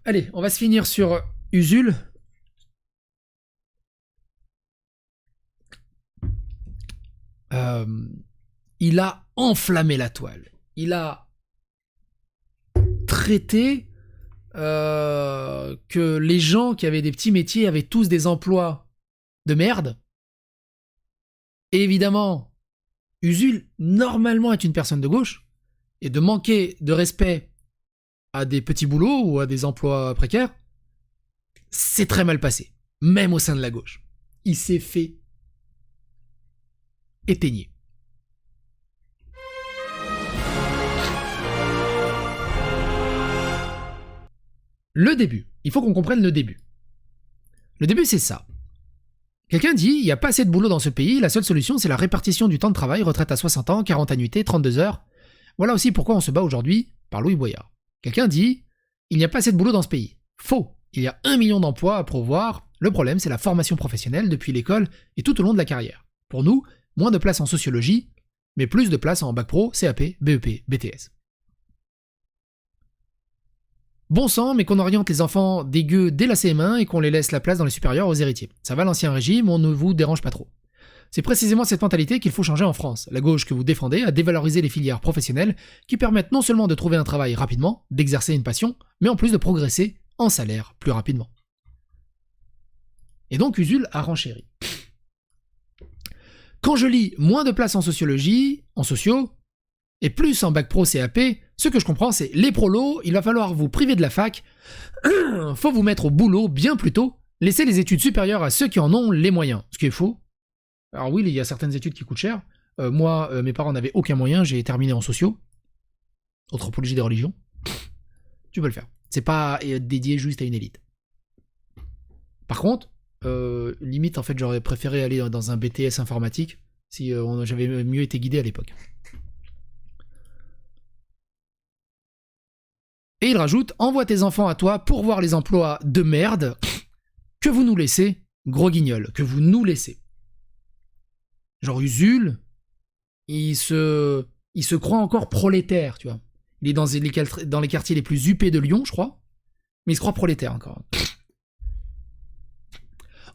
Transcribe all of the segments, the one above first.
Allez, on va se finir sur Usul. Il a enflammé la toile. Il a traité que les gens qui avaient des petits métiers avaient tous des emplois de merde. Et évidemment, Usul, normalement, est une personne de gauche. Et de manquer de respect à des petits boulots ou à des emplois précaires, c'est très mal passé. Même au sein de la gauche. Il s'est fait éteigner. Le début. Il faut qu'on comprenne le début. Le début, c'est ça. Quelqu'un dit, il n'y a pas assez de boulot dans ce pays, la seule solution, c'est la répartition du temps de travail, retraite à 60 ans, 40 annuités, 32 heures. Voilà aussi pourquoi on se bat aujourd'hui par Louis Boyard. Quelqu'un dit, il n'y a pas assez de boulot dans ce pays. Faux. Il y a 1 million d'emplois à pourvoir. Le problème, c'est la formation professionnelle depuis l'école et tout au long de la carrière. Pour nous, moins de place en sociologie, mais plus de place en bac pro, CAP, BEP, BTS. Bon sang, mais qu'on oriente les enfants dégueux dès la CM1 et qu'on les laisse la place dans les supérieurs aux héritiers. Ça va l'ancien régime, on ne vous dérange pas trop. C'est précisément cette mentalité qu'il faut changer en France. La gauche que vous défendez a dévalorisé les filières professionnelles qui permettent non seulement de trouver un travail rapidement, d'exercer une passion, mais en plus de progresser en salaire plus rapidement. Et donc Usul a renchéri. Quand je lis moins de place en sociologie, en sociaux, et plus en bac pro CAP, ce que je comprends c'est les prolos, il va falloir vous priver de la fac, faut vous mettre au boulot bien plus tôt, laisser les études supérieures à ceux qui en ont les moyens, ce qui est faux. Alors oui, il y a certaines études qui coûtent cher. Moi, mes parents n'avaient aucun moyen, j'ai terminé en sociaux, anthropologie des religions. Tu peux le faire. C'est pas dédié juste à une élite. Par contre, limite, en fait, j'aurais préféré aller dans un BTS informatique si j'avais mieux été guidé à l'époque. Et il rajoute, envoie tes enfants à toi pour voir les emplois de merde que vous nous laissez, gros guignol, que vous nous laissez. Genre Usul, il se croit encore prolétaire, tu vois. Il est dans les quartiers les plus huppés de Lyon, je crois, mais il se croit prolétaire encore.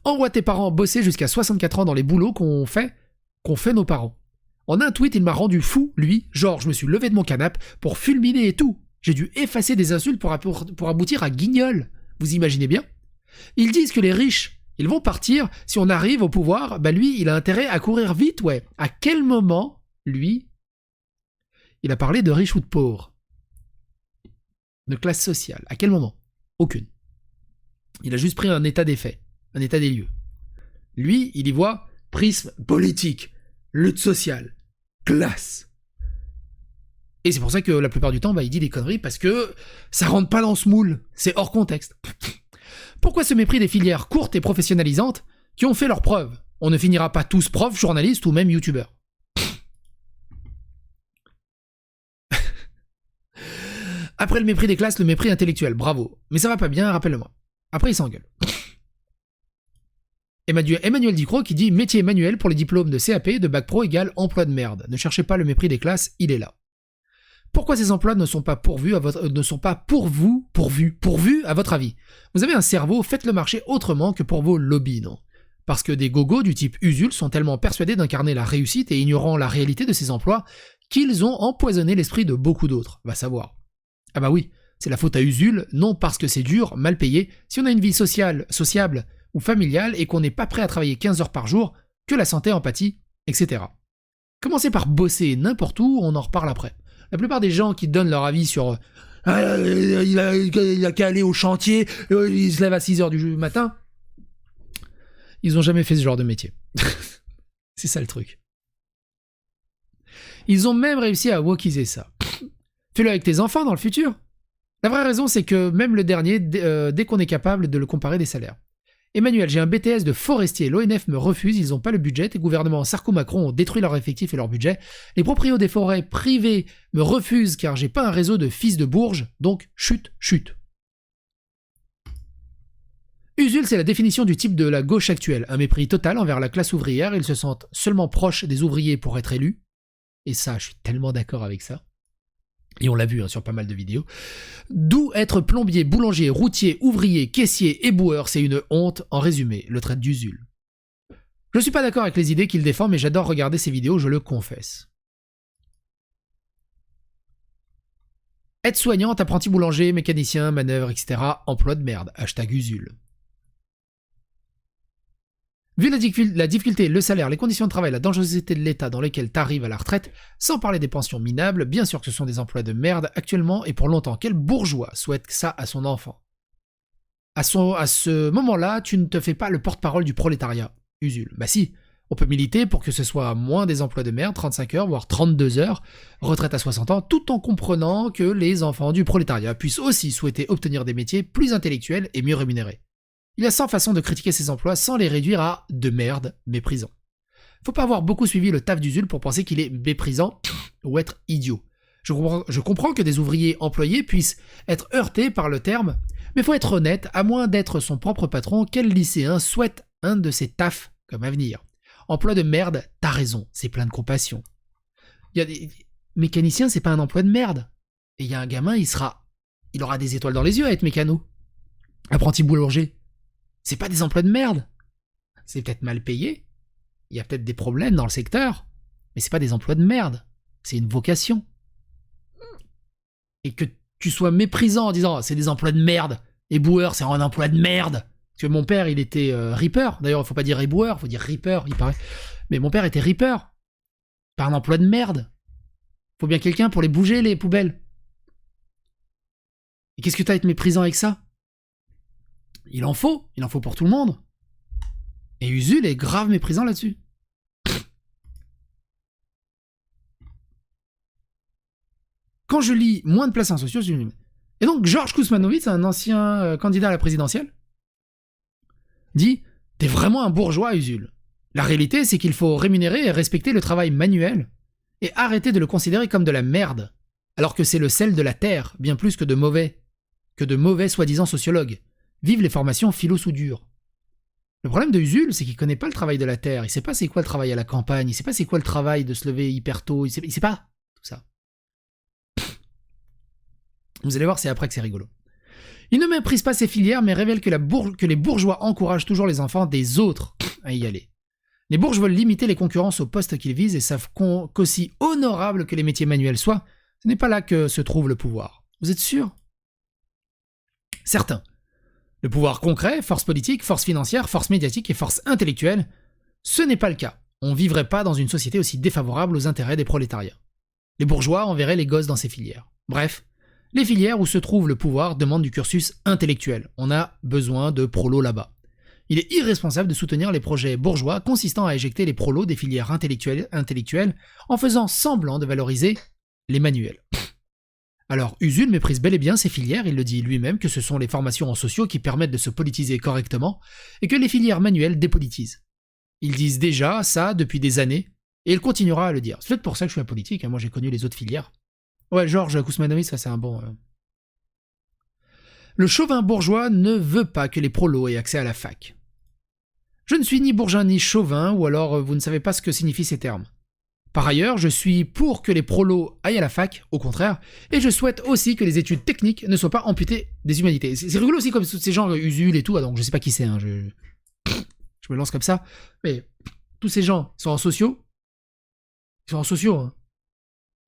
Envoie tes parents bosser jusqu'à 64 ans dans les boulots qu'on fait nos parents. En un tweet, il m'a rendu fou, lui, genre je me suis levé de mon canapé pour fulminer et tout. J'ai dû effacer des insultes pour aboutir à guignol. Vous imaginez bien ? Ils disent que les riches, ils vont partir, si on arrive au pouvoir, bah lui, il a intérêt à courir vite, ouais. À quel moment, lui, il a parlé de riches ou de pauvres ? De classe sociale. À quel moment ? Aucune. Il a juste pris un état des faits, un état des lieux. Lui, il y voit prisme politique, lutte sociale, classe. Et c'est pour ça que la plupart du temps, il dit des conneries parce que ça rentre pas dans ce moule. C'est hors contexte. Pourquoi ce mépris des filières courtes et professionnalisantes qui ont fait leurs preuves ? On ne finira pas tous profs, journalistes ou même youtubeurs. Après le mépris des classes, le mépris intellectuel. Bravo. Mais ça va pas bien, rappelle-le-moi. Après, il s'engueule. Emmanuel Dicrot qui dit « Métier manuel pour les diplômes de CAP, de bac pro égale emploi de merde. Ne cherchez pas le mépris des classes, il est là. » Pourquoi ces emplois ne sont pas pourvus à votre avis ? Vous avez un cerveau, faites le marché autrement que pour vos lobbies, non ? Parce que des gogos du type Usul sont tellement persuadés d'incarner la réussite et ignorant la réalité de ces emplois qu'ils ont empoisonné l'esprit de beaucoup d'autres, va savoir. Ah bah oui, c'est la faute à Usul, non parce que c'est dur, mal payé, si on a une vie sociable ou familiale et qu'on n'est pas prêt à travailler 15 heures par jour, que la santé, empathie, etc. Commencez par bosser n'importe où, on en reparle après. La plupart des gens qui donnent leur avis sur il a qu'à aller au chantier, il se lève à 6h du matin, ils ont jamais fait ce genre de métier. C'est ça le truc. Ils ont même réussi à wokiser ça. Fais-le avec tes enfants dans le futur. La vraie raison, c'est que même le dernier, dès qu'on est capable de le comparer des salaires. Emmanuel, j'ai un BTS de forestier, l'ONF me refuse, ils n'ont pas le budget, les gouvernements Sarko-Macron ont détruit leur effectif et leur budget, les propriétaires des forêts privées me refusent car j'ai pas un réseau de fils de Bourges, donc chute. Usul, c'est la définition du type de la gauche actuelle, un mépris total envers la classe ouvrière, ils se sentent seulement proches des ouvriers pour être élus, et ça, je suis tellement d'accord avec ça. Et on l'a vu sur pas mal de vidéos. D'où être plombier, boulanger, routier, ouvrier, caissier, éboueur, c'est une honte, en résumé, le traite d'Usul. Je suis pas d'accord avec les idées qu'il défend, mais j'adore regarder ses vidéos, je le confesse. Aide-soignante, apprenti boulanger, mécanicien, manœuvre, etc. Emploi de merde. #Usul. Vu la difficulté, le salaire, les conditions de travail, la dangerosité de l'état dans lequel t'arrives à la retraite, sans parler des pensions minables, bien sûr que ce sont des emplois de merde actuellement et pour longtemps. Quel bourgeois souhaite ça à son enfant? À ce moment-là, tu ne te fais pas le porte-parole du prolétariat. Usul. Bah si, on peut militer pour que ce soit moins des emplois de merde, 35 heures, voire 32 heures, retraite à 60 ans, tout en comprenant que les enfants du prolétariat puissent aussi souhaiter obtenir des métiers plus intellectuels et mieux rémunérés. Il y a 100 façons de critiquer ces emplois sans les réduire à de merde méprisant. Faut pas avoir beaucoup suivi le taf d'Usul pour penser qu'il est méprisant ou être idiot. Je comprends que des ouvriers employés puissent être heurtés par le terme, mais faut être honnête, à moins d'être son propre patron, quel lycéen souhaite un de ces tafs comme avenir? Emploi de merde, t'as raison, c'est plein de compassion. Il y a des mécaniciens, c'est pas un emploi de merde. Et il y a un gamin, il aura des étoiles dans les yeux à être mécano. Apprenti boulanger, c'est pas des emplois de merde. C'est peut-être mal payé, il y a peut-être des problèmes dans le secteur, mais c'est pas des emplois de merde. C'est une vocation. Et que tu sois méprisant en disant c'est des emplois de merde, éboueur c'est un emploi de merde. Parce que mon père il était ripper, d'ailleurs il faut pas dire éboueur, il faut dire ripper, il paraît. Mais mon père était ripper. Pas un emploi de merde. Faut bien quelqu'un pour les bouger les poubelles. Et qu'est-ce que t'as à être méprisant avec ça? Il en faut pour tout le monde. Et Usul est grave méprisant là-dessus. Quand je lis moins de places en sociaux, je dis... Et donc Georges Kousmanovic, un ancien candidat à la présidentielle, dit « T'es vraiment un bourgeois, Usul. La réalité, c'est qu'il faut rémunérer et respecter le travail manuel et arrêter de le considérer comme de la merde, alors que c'est le sel de la terre, bien plus que de mauvais soi-disant sociologues. Vive les formations philo-soudure. » Le problème de Usul, c'est qu'il connaît pas le travail de la terre, il sait pas c'est quoi le travail à la campagne, il sait pas c'est quoi le travail de se lever hyper tôt, il sait pas tout ça. Vous allez voir, c'est après que c'est rigolo. Il ne méprise pas ces filières, mais révèle que les bourgeois encouragent toujours les enfants des autres à y aller. Les bourges veulent limiter les concurrences aux postes qu'ils visent et savent qu'aussi honorable que les métiers manuels soient, ce n'est pas là que se trouve le pouvoir. Vous êtes sûr? Certains. Le pouvoir concret, force politique, force financière, force médiatique et force intellectuelle, ce n'est pas le cas. On ne vivrait pas dans une société aussi défavorable aux intérêts des prolétariats. Les bourgeois enverraient les gosses dans ces filières. Bref, les filières où se trouve le pouvoir demandent du cursus intellectuel. On a besoin de prolos là-bas. Il est irresponsable de soutenir les projets bourgeois consistant à éjecter les prolos des filières intellectuelles en faisant semblant de valoriser les manuels. Alors, Usul méprise bel et bien ces filières, il le dit lui-même que ce sont les formations en sociaux qui permettent de se politiser correctement et que les filières manuelles dépolitisent. Ils disent déjà ça depuis des années et il continuera à le dire. C'est peut-être pour ça que je suis apolitique, moi j'ai connu les autres filières. Ouais, Georges Kousmanovic, ça c'est un bon... Le chauvin bourgeois ne veut pas que les prolos aient accès à la fac. Je ne suis ni bourgeois ni chauvin, ou alors vous ne savez pas ce que signifient ces termes. Par ailleurs, je suis pour que les prolos aillent à la fac, au contraire, et je souhaite aussi que les études techniques ne soient pas amputées des humanités. C'est rigolo aussi comme tous ces gens, Usul et tout, donc je sais pas qui c'est, je me lance comme ça, mais tous ces gens sont en sociaux, ils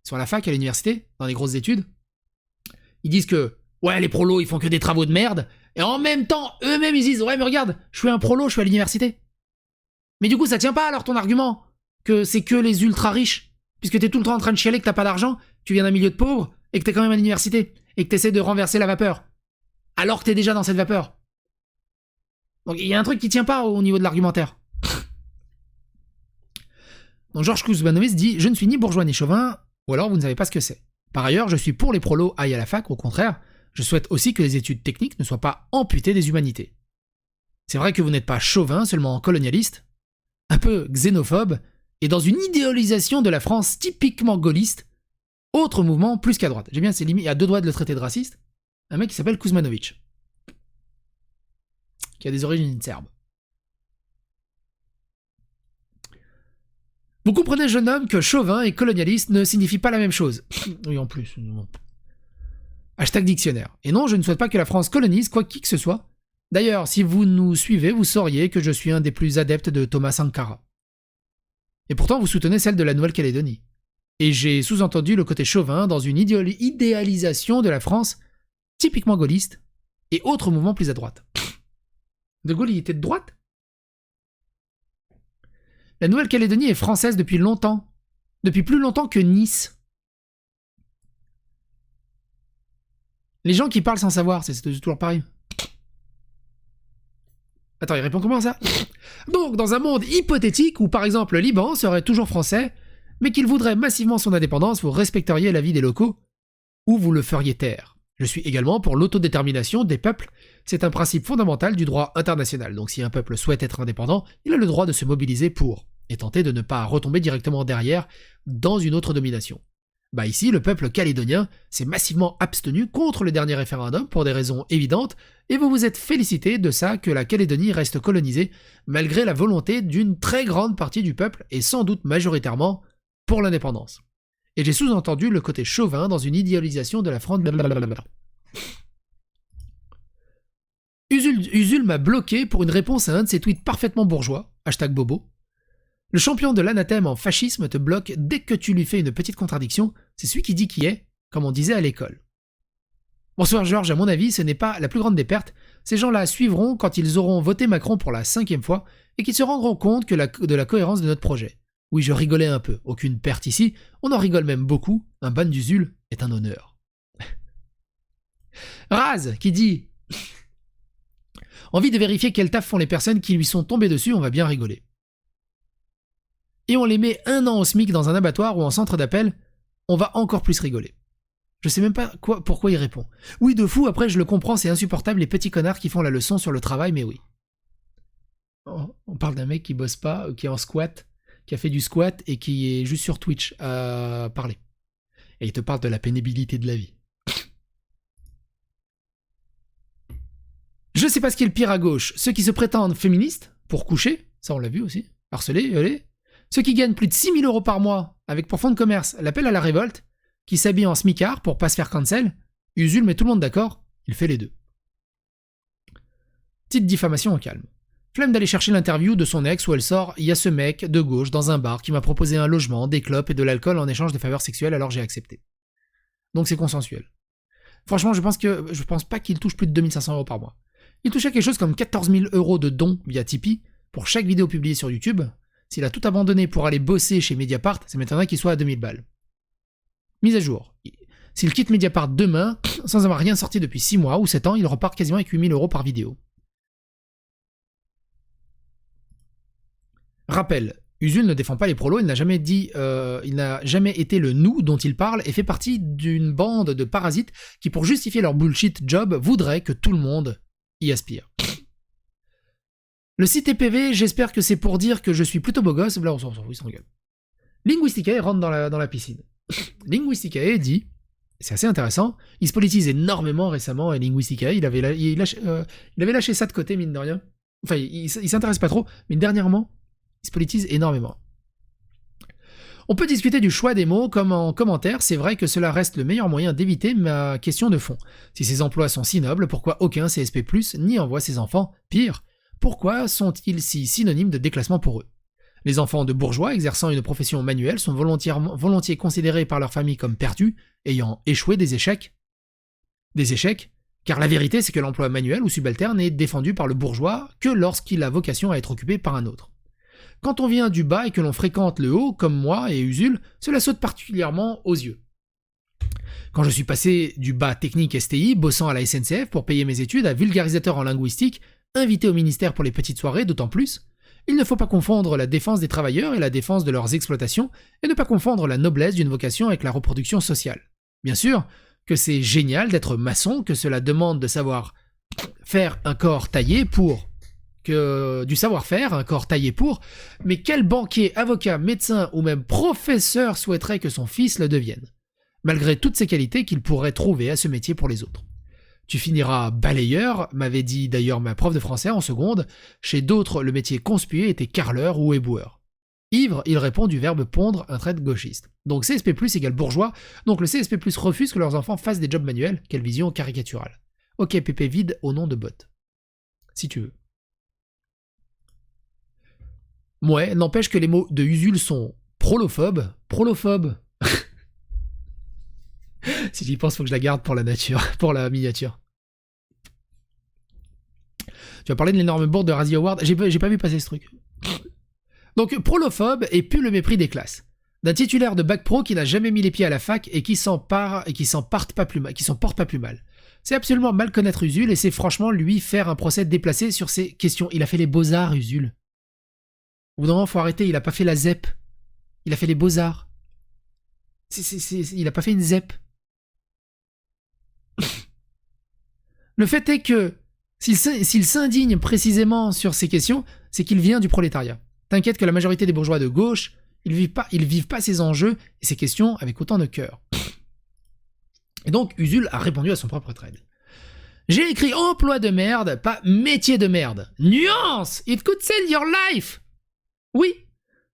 sont à la fac, à l'université, dans des grosses études, ils disent que, ouais, les prolos, ils font que des travaux de merde, et en même temps, eux-mêmes, ils disent, ouais, mais regarde, je suis un prolo, je suis à l'université. Mais du coup, ça tient pas alors ton argument que c'est que les ultra riches, puisque t'es tout le temps en train de chialer que t'as pas d'argent, tu viens d'un milieu de pauvres, et que t'es quand même à l'université, et que t'essaies de renverser la vapeur, alors que t'es déjà dans cette vapeur. Donc il y a un truc qui tient pas au niveau de l'argumentaire. Donc Georges Kousmanovic dit « Je ne suis ni bourgeois ni chauvin, ou alors vous ne savez pas ce que c'est. Par ailleurs, je suis pour les prolos aillent à la fac, au contraire, je souhaite aussi que les études techniques ne soient pas amputées des humanités. C'est vrai que vous n'êtes pas chauvin, seulement colonialiste, un peu xénophobe, et dans une idéalisation de la France typiquement gaulliste, autre mouvement plus qu'à droite. J'aime bien, c'est limite, il y a deux doigts de le traiter de raciste, un mec qui s'appelle Kousmanovic, qui a des origines serbes. Vous comprenez, jeune homme, que chauvin et colonialiste ne signifient pas la même chose. Oui, en plus. Hashtag dictionnaire. Et non, je ne souhaite pas que la France colonise quoi qui que ce soit. D'ailleurs, si vous nous suivez, vous sauriez que je suis un des plus adeptes de Thomas Sankara. Et pourtant, vous soutenez celle de la Nouvelle-Calédonie. Et j'ai sous-entendu le côté chauvin dans une idéalisation de la France typiquement gaulliste et autres mouvements plus à droite. De Gaulle, il était de droite ? La Nouvelle-Calédonie est française depuis longtemps. Depuis plus longtemps que Nice. Les gens qui parlent sans savoir, c'est toujours pareil. Attends, il répond comment ça ? Donc, dans un monde hypothétique où par exemple le Liban serait toujours français, mais qu'il voudrait massivement son indépendance, vous respecteriez l'avis des locaux ou vous le feriez taire. Je suis également pour l'autodétermination des peuples. C'est un principe fondamental du droit international. Donc si un peuple souhaite être indépendant, il a le droit de se mobiliser pour, et tenter de ne pas retomber directement derrière dans une autre domination. Bah ici, le peuple calédonien s'est massivement abstenu contre le dernier référendum pour des raisons évidentes, et vous vous êtes félicité de ça que la Calédonie reste colonisée, malgré la volonté d'une très grande partie du peuple, et sans doute majoritairement, pour l'indépendance. Et j'ai sous-entendu le côté chauvin dans une idéalisation de la France. Usul m'a bloqué pour une réponse à un de ses tweets parfaitement bourgeois, hashtag Bobo. Le champion de l'anathème en fascisme te bloque dès que tu lui fais une petite contradiction, c'est celui qui dit qui est, comme on disait à l'école. Bonsoir Georges, à mon avis, ce n'est pas la plus grande des pertes. Ces gens-là suivront quand ils auront voté Macron pour la 5e fois et qu'ils se rendront compte de la cohérence de notre projet. Oui, je rigolais un peu, aucune perte ici, on en rigole même beaucoup, un ban d'Usul est un honneur. Raz, qui dit « Envie de vérifier quel taf font les personnes qui lui sont tombées dessus, on va bien rigoler. » Et on les met 1 an au SMIC dans un abattoir ou en centre d'appel, on va encore plus rigoler. Je sais même pas pourquoi il répond. Oui, de fou, après je le comprends, c'est insupportable les petits connards qui font la leçon sur le travail, mais oui. On parle d'un mec qui bosse pas, qui est en squat, qui a fait du squat et qui est juste sur Twitch à parler. Et il te parle de la pénibilité de la vie. Je sais pas ce qui est le pire à gauche. Ceux qui se prétendent féministes, pour coucher, ça on l'a vu aussi, harceler, allez. Ceux qui gagnent plus de 6 000 € par mois, avec pour fond de commerce l'appel à la révolte, qui s'habille en smicard pour pas se faire cancel, Usul met tout le monde d'accord, il fait les deux. Petite diffamation au calme. Flemme d'aller chercher l'interview de son ex où elle sort « Il y a ce mec de gauche dans un bar qui m'a proposé un logement, des clopes et de l'alcool en échange de faveurs sexuelles alors j'ai accepté. » Donc c'est consensuel. Franchement, je pense pas qu'il touche plus de 2 500 € par mois. Il touchait quelque chose comme 14 000 € de dons via Tipeee pour chaque vidéo publiée sur YouTube. S'il a tout abandonné pour aller bosser chez Mediapart, ça m'étonnerait qu'il soit à 2000 balles. Mise à jour. S'il quitte Mediapart demain, sans avoir rien sorti depuis 6 mois ou 7 ans, il repart quasiment avec 8 000 € par vidéo. Rappel, Usul ne défend pas les prolos, il n'a jamais été le nous dont il parle et fait partie d'une bande de parasites qui, pour justifier leur bullshit job, voudraient que tout le monde y aspire. Le site EPV, j'espère que c'est pour dire que je suis plutôt beau gosse, là on s'en fout, il s'engueule. Linguisticae rentre dans la piscine. Linguisticae dit, c'est assez intéressant, il se politise énormément récemment, et Linguisticae, il avait lâché ça de côté, mine de rien. Enfin, il s'intéresse pas trop, mais dernièrement, il se politise énormément. On peut discuter du choix des mots, comme en commentaire, c'est vrai que cela reste le meilleur moyen d'éviter ma question de fond. Si ces emplois sont si nobles, pourquoi aucun CSP+, n'y envoie ses enfants? Pire, pourquoi sont-ils si synonymes de déclassement pour eux? Les enfants de bourgeois exerçant une profession manuelle sont volontiers considérés par leur famille comme perdus, ayant échoué des échecs. Des échecs, car la vérité c'est que l'emploi manuel ou subalterne n'est défendu par le bourgeois que lorsqu'il a vocation à être occupé par un autre. Quand on vient du bas et que l'on fréquente le haut, comme moi et Usul, cela saute particulièrement aux yeux. Quand je suis passé du bas technique STI, bossant à la SNCF pour payer mes études, à vulgarisateur en linguistique, invité au ministère pour les petites soirées, d'autant plus, il ne faut pas confondre la défense des travailleurs et la défense de leurs exploitations, et ne pas confondre la noblesse d'une vocation avec la reproduction sociale. Bien sûr que c'est génial d'être maçon, que cela demande de savoir faire un corps taillé pour... du savoir-faire, un corps taillé pour, mais quel banquier, avocat, médecin ou même professeur souhaiterait que son fils le devienne, malgré toutes ces qualités qu'il pourrait trouver à ce métier pour les autres. Tu finiras balayeur, m'avait dit d'ailleurs ma prof de français en seconde, chez d'autres le métier conspué était carreleur ou éboueur. Ivre, il répond du verbe pondre, un trait de gauchiste. Donc CSP+, égale bourgeois, donc le CSP+, refuse que leurs enfants fassent des jobs manuels. Quelle vision caricaturale. Ok, PP vide au nom de bot. Si tu veux. Ouais, n'empêche que les mots de Usul sont prolophobes. Prolophobes. Si j'y pense, faut que je la garde pour la nature, pour la miniature. Tu vas parler de l'énorme board de Razzie Award. J'ai pas vu passer ce truc. Donc, prolophobe et pue le mépris des classes. D'un titulaire de bac pro qui n'a jamais mis les pieds à la fac et qui s'en porte pas plus mal. C'est absolument mal connaître Usul et c'est franchement lui faire un procès déplacé sur ces questions. Il a fait les beaux-arts, Usul. Au bout d'un moment, faut arrêter, il a pas fait la ZEP. Il a fait les beaux-arts. Il a pas fait une ZEP. Le fait est que s'il s'indigne précisément sur ces questions, c'est qu'il vient du prolétariat. T'inquiète que la majorité des bourgeois de gauche, ils vivent pas ces enjeux et ces questions avec autant de cœur. Et donc, Usul a répondu à son propre thread. J'ai écrit emploi de merde, pas métier de merde. Nuance! It could save your life! Oui,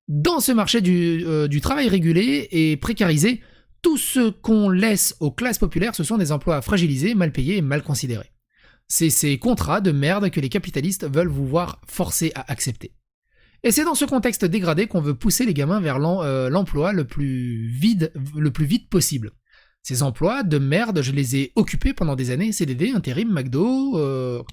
dans ce marché du travail régulé et précarisé, tout ce qu'on laisse aux classes populaires, ce sont des emplois fragilisés, mal payés et mal considérés. C'est ces contrats de merde que les capitalistes veulent vous voir forcer à accepter. Et c'est dans ce contexte dégradé qu'on veut pousser les gamins vers l'emploi le plus vite possible. Ces emplois de merde, je les ai occupés pendant des années, CDD, intérim, McDo,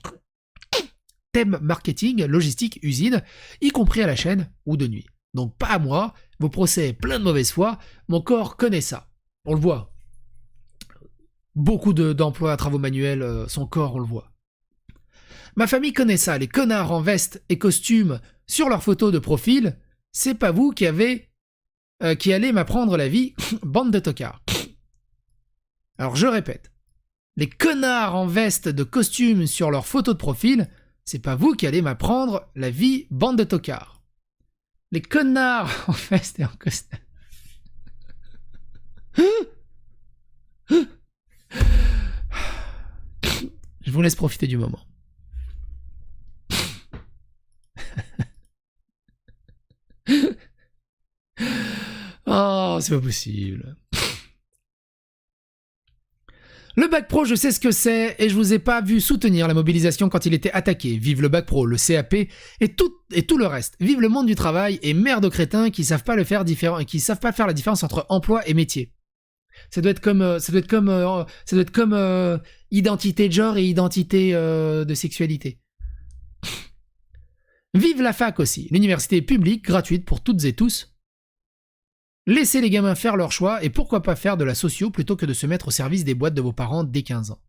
thème marketing, logistique, usine, y compris à la chaîne ou de nuit. Donc pas à moi, vos procès plein de mauvaise foi, mon corps connaît ça. On le voit. Beaucoup d'emplois à travaux manuels, son corps, on le voit. Ma famille connaît ça, les connards en veste et costume sur leurs photos de profil, c'est pas vous qui allez m'apprendre la vie, bande de tocards. Alors je répète, les connards en veste de costume sur leurs photos de profil, c'est pas vous qui allez m'apprendre la vie, bande de tocards. Les connards en veste et en costume. Je vous laisse profiter du moment. Oh, c'est pas possible. Le bac pro, je sais ce que c'est, et je vous ai pas vu soutenir la mobilisation quand il était attaqué. Vive le bac pro, le CAP, et tout le reste. Vive le monde du travail, et merde aux crétins qui savent pas faire la différence entre emploi et métier. Ça doit être comme identité de genre et identité de sexualité. Vive la fac aussi, l'université publique, gratuite pour toutes et tous. Laissez les gamins faire leur choix et pourquoi pas faire de la socio plutôt que de se mettre au service des boîtes de vos parents dès 15 ans.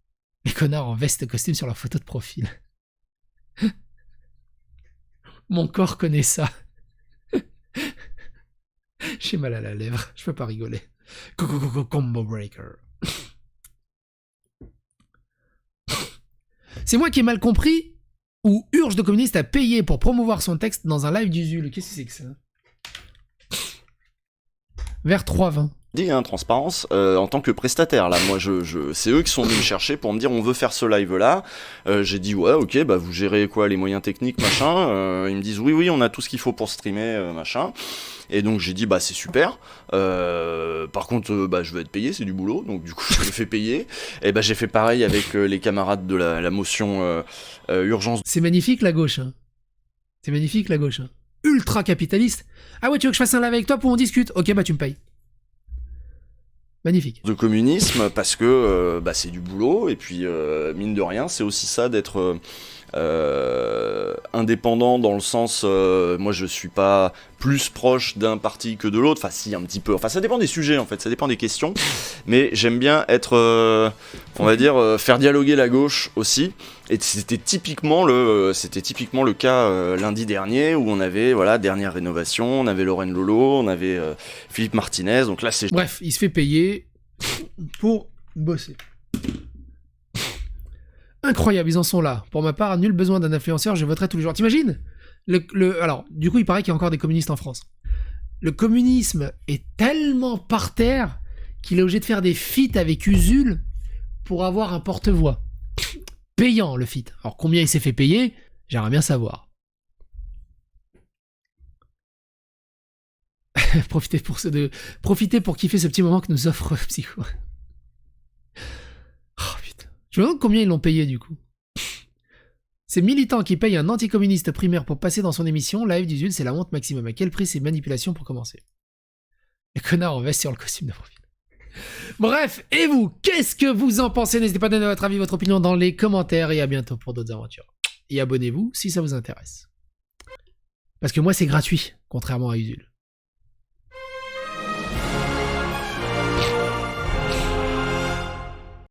Les connards en veste et costume sur leur photo de profil. Mon corps connaît ça. J'ai mal à la lèvre, je peux pas rigoler. Combo breaker. C'est moi qui ai mal compris ou urge de communiste à payer pour promouvoir son texte dans un live d'Usul. Qu'est-ce que c'est que ça? Vers 3,20. Dit hein, transparence en tant que prestataire là, moi c'est eux qui sont venus me chercher pour me dire on veut faire ce live là. J'ai dit ouais ok bah vous gérez quoi les moyens techniques machin. Ils me disent oui on a tout ce qu'il faut pour streamer machin. Et donc j'ai dit bah c'est super. Par contre bah je veux être payé, c'est du boulot, donc du coup je me fais payer. Et bah j'ai fait pareil avec les camarades de la motion urgence. C'est magnifique la gauche. Hein. C'est magnifique la gauche. Hein. Ultra capitaliste. Ah ouais tu veux que je fasse un live avec toi pour qu'on discute? Ok bah tu me payes. Magnifique. De communisme parce que bah, c'est du boulot et puis mine de rien c'est aussi ça d'être indépendant dans le sens moi je suis pas plus proche d'un parti que de l'autre, enfin si un petit peu, enfin ça dépend des sujets en fait, ça dépend des questions, mais j'aime bien être on va dire faire dialoguer la gauche aussi. Et c'était typiquement le cas lundi dernier où on avait voilà dernière rénovation, on avait Lorraine Lolo, on avait Philippe Martinez, donc là c'est... Bref, il se fait payer pour bosser. Incroyable, ils en sont là. Pour ma part, nul besoin d'un influenceur, je voterai tous les jours. T'imagines alors, du coup, il paraît qu'il y a encore des communistes en France. Le communisme est tellement par terre qu'il est obligé de faire des feats avec Usul pour avoir un porte-voix. Payant, le feat. Alors, combien il s'est fait payer, j'aimerais bien savoir. Profitez pour kiffer ce petit moment que nous offre Psycho. Oh putain. Je me demande combien ils l'ont payé du coup. Ces militants qui payent un anticommuniste primaire pour passer dans son émission, live d'Usul, c'est la honte maximum. À quel prix ces manipulations pour commencer? Les connards en veste sur le costume de profil. Bref, et vous, qu'est-ce que vous en pensez? N'hésitez pas à donner votre avis, votre opinion dans les commentaires, et à bientôt pour d'autres aventures. Et abonnez-vous si ça vous intéresse. Parce que moi c'est gratuit, contrairement à Usul.